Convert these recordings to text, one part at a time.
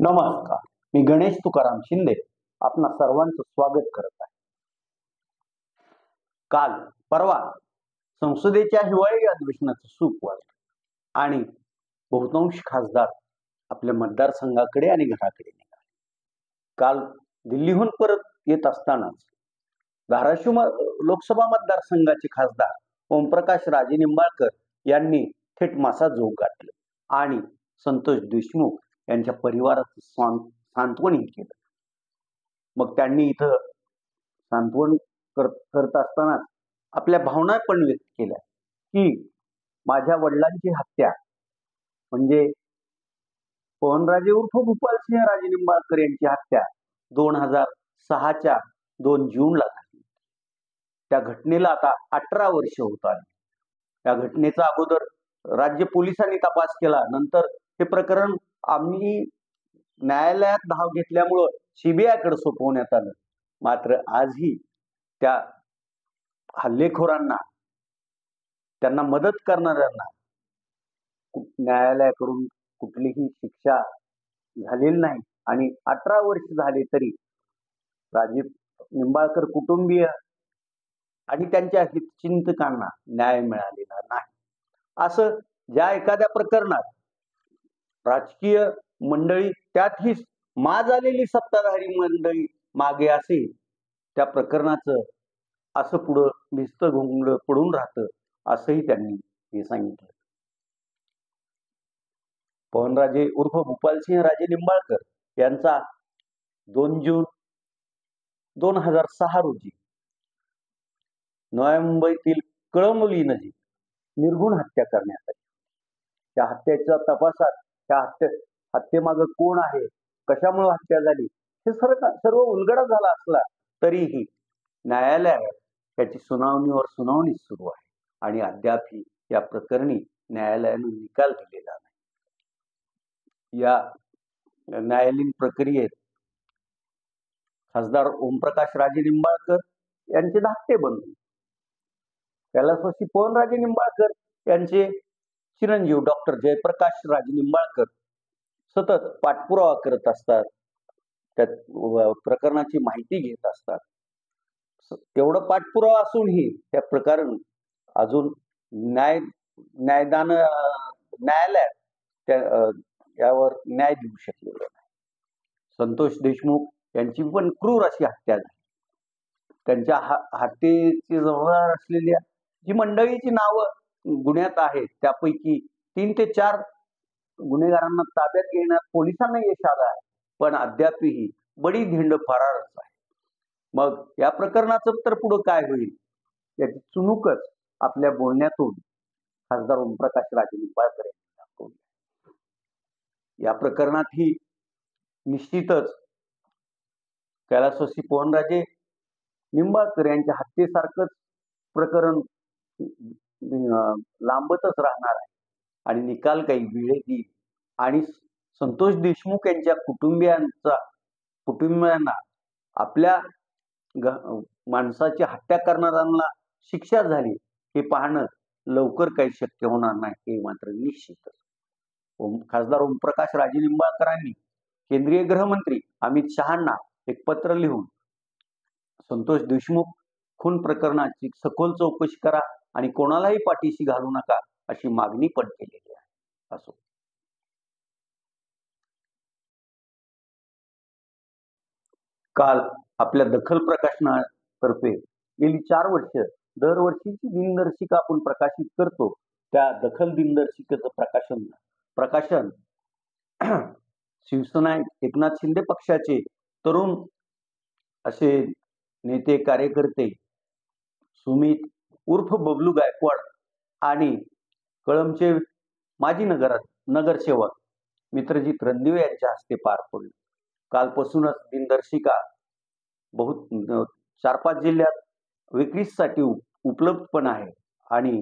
नमस्कार. मी गणेश तुकाराम शिंदे आपणा सर्वांचं स्वागत करत आहे. काल परवा संसदेच्या हिवाळी अधिवेशनाचं सूप वाजलं आणि बहुतांश खासदार आपल्या मतदारसंघाकडे आणि घराकडे निघाले. काल दिल्लीहून परत येत असतानाच धाराशिव लोकसभा मतदारसंघाचे खासदार ओमप्रकाश राजेनिंबाळकर यांनी थेट मासा जोग गाठलं आणि संतोष देशमुख यांच्या परिवाराचं सांत्वनही केलं. मग त्यांनी इथं सांत्वन करत असताना आपल्या भावना पण व्यक्त केल्या की माझ्या वडिलांची हत्या म्हणजे पवनराजे उर्फ भूपालसिंह राजे निंबाळकर यांची हत्या 2006च्या 2 जूनला झाली. त्या घटनेला आता 18 वर्ष होत आली. त्या घटनेचा अगोदर राज्य पोलिसांनी तपास केला. नंतर हे प्रकरण आम्ही न्यायालयात धाव घेतल्यामुळं सीबीआयकडे सोपवण्यात आलं. मात्र आजही त्या हल्लेखोरांना त्यांना मदत करणाऱ्यांना न्यायालयाकडून कुठलीही शिक्षा झालेली नाही आणि 18 वर्ष झाले तरी राजे निंबाळकर कुटुंबीय आणि त्यांच्या हितचिंतकांना न्याय मिळालेला नाही. असं ज्या एखाद्या प्रकरणात राजकीय मंडळी त्यातही माज आलेली सत्ताधारी मंडळी मागे असेल त्या प्रकरणाचं असं पुढं भिस्त घोंगडं पडून राहतं असंही त्यांनी हे सांगितलं. पवनराजे उर्फ भूपालसिंह राजे निंबाळकर यांचा 2 जून 2006 रोजी नव्या मुंबईतील कळमनुरी नजीक निर्घुण हत्या करण्यात आली. त्या हत्येच्या तपासात त्या हत्येमागं कोण आहे, कशामुळे हत्या झाली हे सर्व उलगडा झाला असला तरीही न्यायालयात त्याची सुनावणी सुरू आहे आणि अद्यापही या प्रकरणी न्यायालयानं निकाल दिलेला नाही. या न्यायालयीन प्रक्रियेत खासदार ओमप्रकाश राजे निंबाळकर यांचे धाकटे बंधू कैलासवासी पवनराजे निंबाळकर यांचे चिरंजीव डॉक्टर जयप्रकाश राजे निंबाळकर सतत पाठपुरावा करत असतात. त्या प्रकरणाची माहिती घेत असतात. एवढं पाठपुरावा असूनही त्या प्रकरण अजून न्यायालयात यावर न्याय देऊ शकलेलं नाही. संतोष देशमुख यांची पण क्रूर अशी हत्या झाली. त्यांच्या हत्येची जबाबदार असलेल्या जी मंडळीची नावं गुन्ह्यात आहेत त्यापैकी 3 ते 4 गुन्हेगारांना ताब्यात घेण्यात पोलिसांना यश आलं आहे, पण अद्यापही बडी धिंड फरारच आहे. मग या प्रकरणाचं तर पुढं काय होईल याची चुणूकच आपल्या बोलण्यातून खासदार ओमप्रकाश राजे निंबाळकर यांनी दाखवली. या प्रकरणातही निश्चितच कैलासवासी पवनराजे निंबाळकर यांच्या हत्येसारखंच प्रकरण लांबतच राहणार आहे आणि निकाल काही वेळेत येईल आणि संतोष देशमुख यांच्या कुटुंबियांना आपल्या माणसाची हत्या करणाऱ्यांना शिक्षा झाली हे पाहणं लवकर काही शक्य होणार नाही हे मात्र निश्चितच. खासदार ओमप्रकाश राजे निंबाळकरांनी केंद्रीय गृहमंत्री अमित शहांना एक पत्र लिहून संतोष देशमुख खून प्रकरणाची सखोल चौकशी करा आणि कोणालाही पाठीशी घालू नका अशी मागणी पण केलेली आहे. असो. काल आपल्या दखल प्रकाशनातर्फे गेली 4 वर्ष दरवर्षीची दिनदर्शिका आपण प्रकाशित करतो. त्या दखल दिनदर्शिकेचं प्रकाशन शिवसेना एकनाथ शिंदे पक्षाचे तरुण असे नेते कार्यकर्ते सुमित उर्फ बबलू गायकवाड आणि कळमचे माजी नगरसेवक मित्रजित रणदिवे यांच्या हस्ते पार पडले. कालपासूनच दिनदर्शिका 4-5 जिल्ह्यात विक्रीसाठी उपलब्ध पण आहे आणि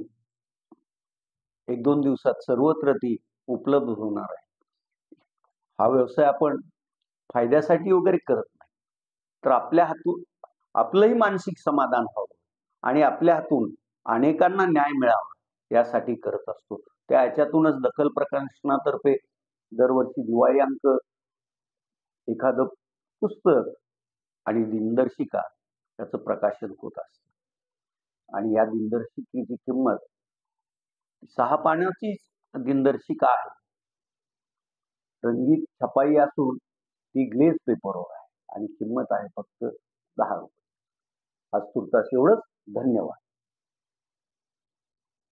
1-2 दिवसात सर्वत्र ती उपलब्ध होणार आहे. हा व्यवसाय आपण फायद्यासाठी वगैरे करत नाही, तर आपल्या हातून आपलंही मानसिक समाधान व्हावं आणि आपल्या हातून अनेकांना न्याय मिळावा यासाठी करत असतो. त्या ह्याच्यातूनच दखल प्रकाशनातर्फे दरवर्षी दिवाळी अंक एखादं पुस्तक आणि दिनदर्शिका याचं प्रकाशन होत असतं आणि या दिनदर्शिकेची किंमत 6 पानाचीच दिनदर्शिका आहे. रंगीत छपाई असून ती ग्लेज पेपरवर आहे आणि किंमत आहे फक्त ₹10. आज तुर्तास एवढंच. धन्यवाद.